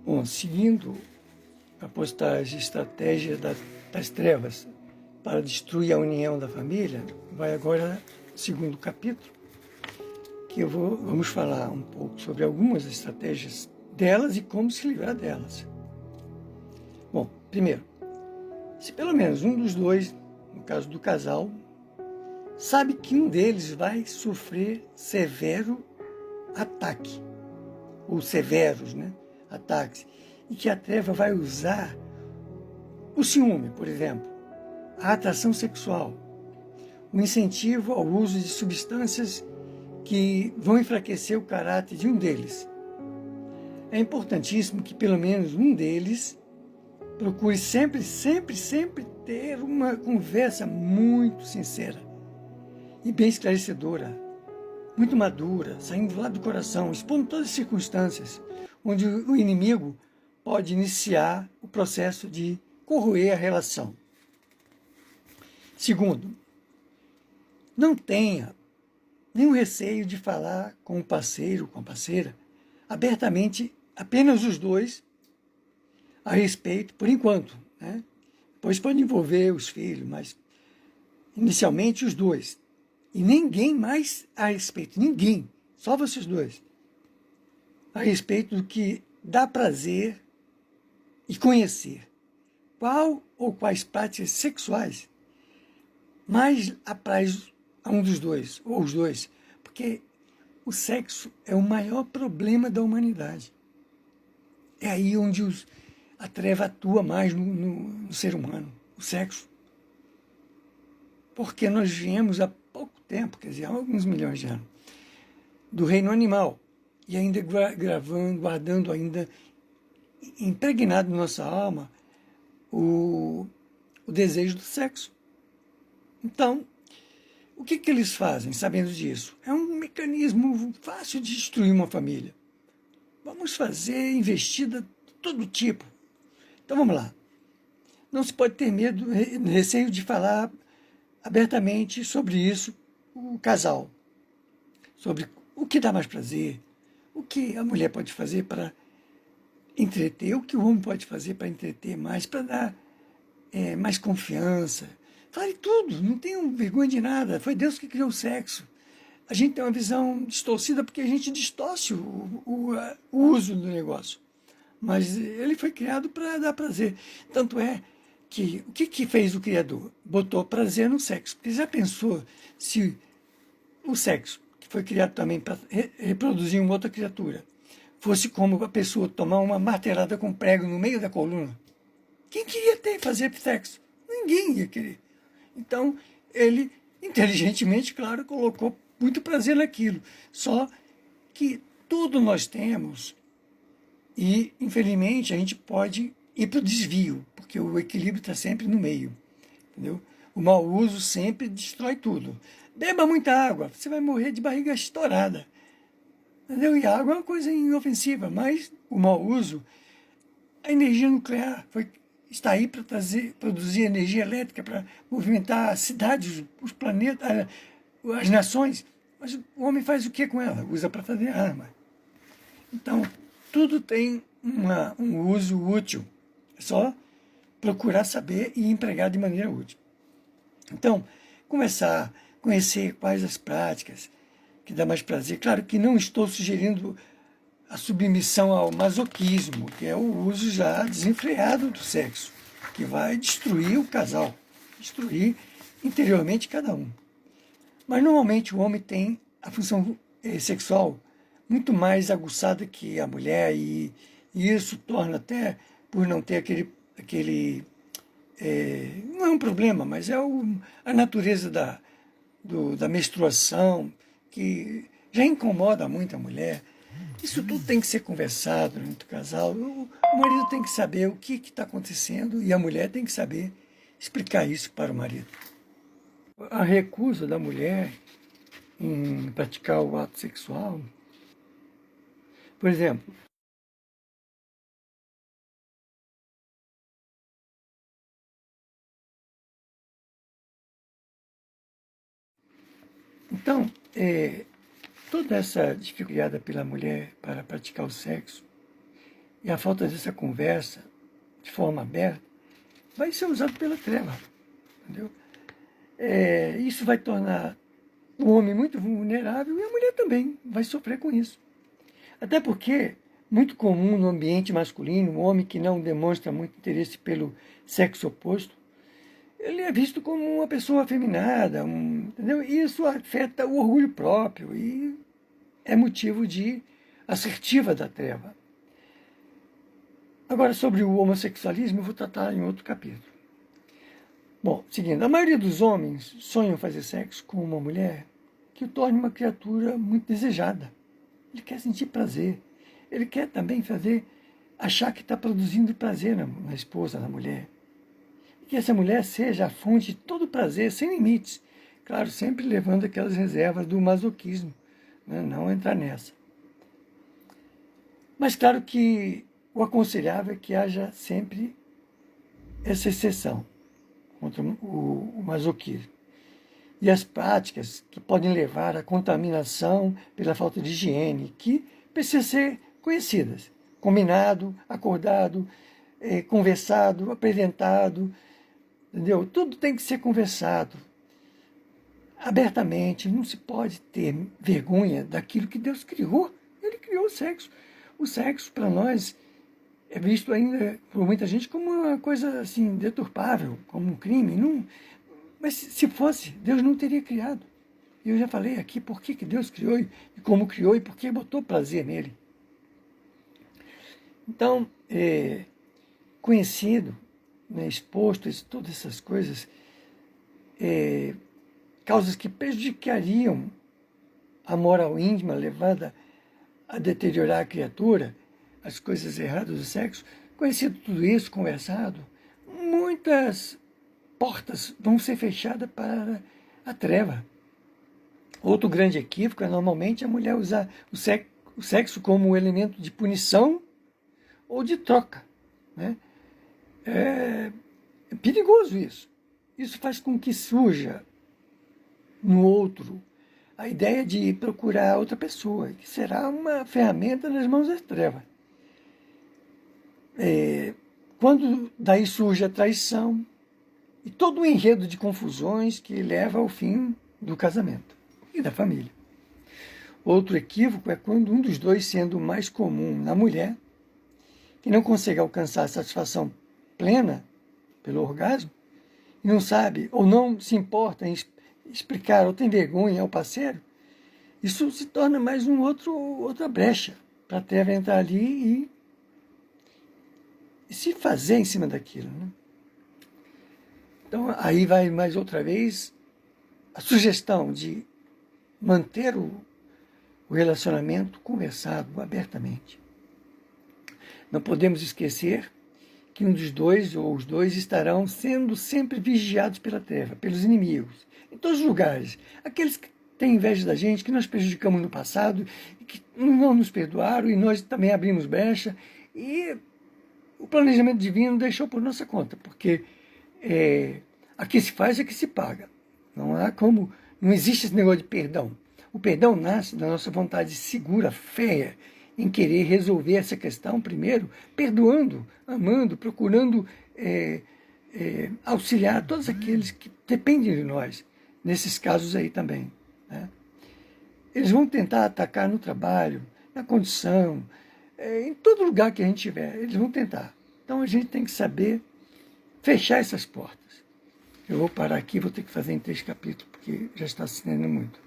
Bom, seguindo a postagem Estratégia das Trevas para destruir a união da família, vai agora o segundo capítulo, que vamos falar um pouco sobre algumas estratégias delas e como se livrar delas. Bom, primeiro, se pelo menos um dos dois, no caso do casal, sabe que um deles vai sofrer severo ataque, ou severos, ataques, e que a treva vai usar o ciúme, por exemplo, a atração sexual, o incentivo ao uso de substâncias que vão enfraquecer o caráter de um deles. É importantíssimo que pelo menos um deles procure sempre ter uma conversa muito sincera e bem esclarecedora, muito madura, saindo lá do coração, expondo todas as circunstâncias onde o inimigo pode iniciar o processo de corroer a relação. Segundo, não tenha nenhum receio de falar com o parceiro, com a parceira, abertamente, apenas os dois, a respeito, por enquanto, Depois pode envolver os filhos, mas inicialmente os dois. E ninguém mais a respeito, ninguém, só vocês dois, a respeito do que dá prazer e conhecer. Qual ou quais práticas sexuais mais apraz a um dos dois, ou os dois, porque o sexo é o maior problema da humanidade. É aí onde a treva atua mais no ser humano, o sexo. Porque nós viemos há pouco tempo, quer dizer, há alguns milhões de anos, do reino animal, e ainda guardando ainda, impregnado na nossa alma, o desejo do sexo. Então, o que eles fazem sabendo disso? É um mecanismo fácil de destruir uma família. Vamos fazer investida de todo tipo. Então vamos lá. Não se pode ter medo, receio de falar abertamente sobre isso, o casal. Sobre o que dá mais prazer, o que a mulher pode fazer para entreter, o que o homem pode fazer para entreter mais, para dar mais confiança. Fale tudo, não tenham vergonha de nada. Foi Deus que criou o sexo. A gente tem uma visão distorcida porque a gente distorce o uso do negócio. Mas ele foi criado para dar prazer. Tanto é que o que fez o Criador? Botou prazer no sexo. Porque já pensou se o sexo, que foi criado também para reproduzir uma outra criatura, fosse como a pessoa tomar uma martelada com prego no meio da coluna? Quem queria fazer sexo? Ninguém ia querer. Então, ele, inteligentemente, claro, colocou muito prazer naquilo. Só que tudo nós temos e, infelizmente, a gente pode ir para o desvio, porque o equilíbrio está sempre no meio. Entendeu? O mau uso sempre destrói tudo. Beba muita água, você vai morrer de barriga estourada. Entendeu? E a água é uma coisa inofensiva, mas o mau uso, a energia nuclear está aí para produzir energia elétrica, para movimentar as cidades, os planetas, as nações. Mas o homem faz o que com ela? Usa para fazer arma. Então, tudo tem um uso útil. É só procurar saber e empregar de maneira útil. Então, começar a conhecer quais as práticas que dá mais prazer. Claro que não estou sugerindo a submissão ao masoquismo, que é o uso já desenfreado do sexo, que vai destruir o casal, destruir interiormente cada um. Mas normalmente o homem tem a função sexual muito mais aguçada que a mulher, e isso torna até, por não ter aquele não é um problema, mas é a natureza da menstruação, que já incomoda muito a mulher. Isso tudo tem que ser conversado entre o casal. O marido tem que saber o que está acontecendo e a mulher tem que saber explicar isso para o marido. A recusa da mulher em praticar o ato sexual, por exemplo, então, toda essa dificuldade pela mulher para praticar o sexo e a falta dessa conversa de forma aberta vai ser usado pela treva, entendeu? Isso vai tornar o homem muito vulnerável e a mulher também vai sofrer com isso. Até porque, muito comum no ambiente masculino, um homem que não demonstra muito interesse pelo sexo oposto, ele é visto como uma pessoa afeminada, entendeu? E isso afeta o orgulho próprio e é motivo de assertiva da treva. Agora, sobre o homossexualismo, eu vou tratar em outro capítulo. Bom, seguindo, a maioria dos homens sonham fazer sexo com uma mulher que o torne uma criatura muito desejada. Ele quer sentir prazer. Ele quer também achar que está produzindo prazer na esposa, na mulher. E que essa mulher seja a fonte de todo prazer, sem limites. Claro, sempre levando aquelas reservas do masoquismo, né? Não entrar nessa. Mas claro que o aconselhável é que haja sempre essa exceção contra o masoquismo. E as práticas que podem levar à contaminação pela falta de higiene, que precisam ser conhecidas. Combinado, acordado, conversado, apresentado, entendeu? Tudo tem que ser conversado abertamente. Não se pode ter vergonha daquilo que Deus criou. Ele criou o sexo. O sexo, para nós, é visto ainda por muita gente como uma coisa assim deturpável, como um crime. Não, mas se fosse, Deus não teria criado. E eu já falei aqui por que Deus criou e como criou e por que botou prazer nele. Então, conhecido, né, exposto a todas essas coisas, causas que prejudicariam a moral íntima levada a deteriorar a criatura, as coisas erradas do sexo, conhecido tudo isso, conversado, muitas portas vão ser fechadas para a treva. Outro grande equívoco é normalmente a mulher usar o sexo como um elemento de punição ou de troca, né? É perigoso isso. Isso faz com que surja no outro a ideia de procurar outra pessoa, que será uma ferramenta nas mãos das trevas. Quando daí surge a traição e todo o enredo de confusões que leva ao fim do casamento e da família. Outro equívoco é quando um dos dois, sendo mais comum na mulher, que não consegue alcançar a satisfação plena pelo orgasmo, e não sabe ou não se importa em explicar ou tem vergonha ao parceiro, isso se torna mais outra brecha para a treva entrar ali e se fazer em cima daquilo, né? Então, aí vai mais outra vez a sugestão de manter o relacionamento conversado abertamente. Não podemos esquecer que um dos dois ou os dois estarão sendo sempre vigiados pela treva, pelos inimigos, em todos os lugares. Aqueles que têm inveja da gente, que nós prejudicamos no passado, e que não nos perdoaram, e nós também abrimos brecha, e o planejamento divino deixou por nossa conta, porque aqui se faz, aqui se paga. Não existe esse negócio de perdão. O perdão nasce da nossa vontade segura, fé, em querer resolver essa questão primeiro, perdoando, amando, procurando auxiliar todos aqueles que dependem de nós, nesses casos aí também, né? Eles vão tentar atacar no trabalho, na condição, em todo lugar que a gente tiver, eles vão tentar. Então a gente tem que saber fechar essas portas. Eu vou parar aqui, vou ter que fazer em 3 capítulos, porque já está se estendendo muito.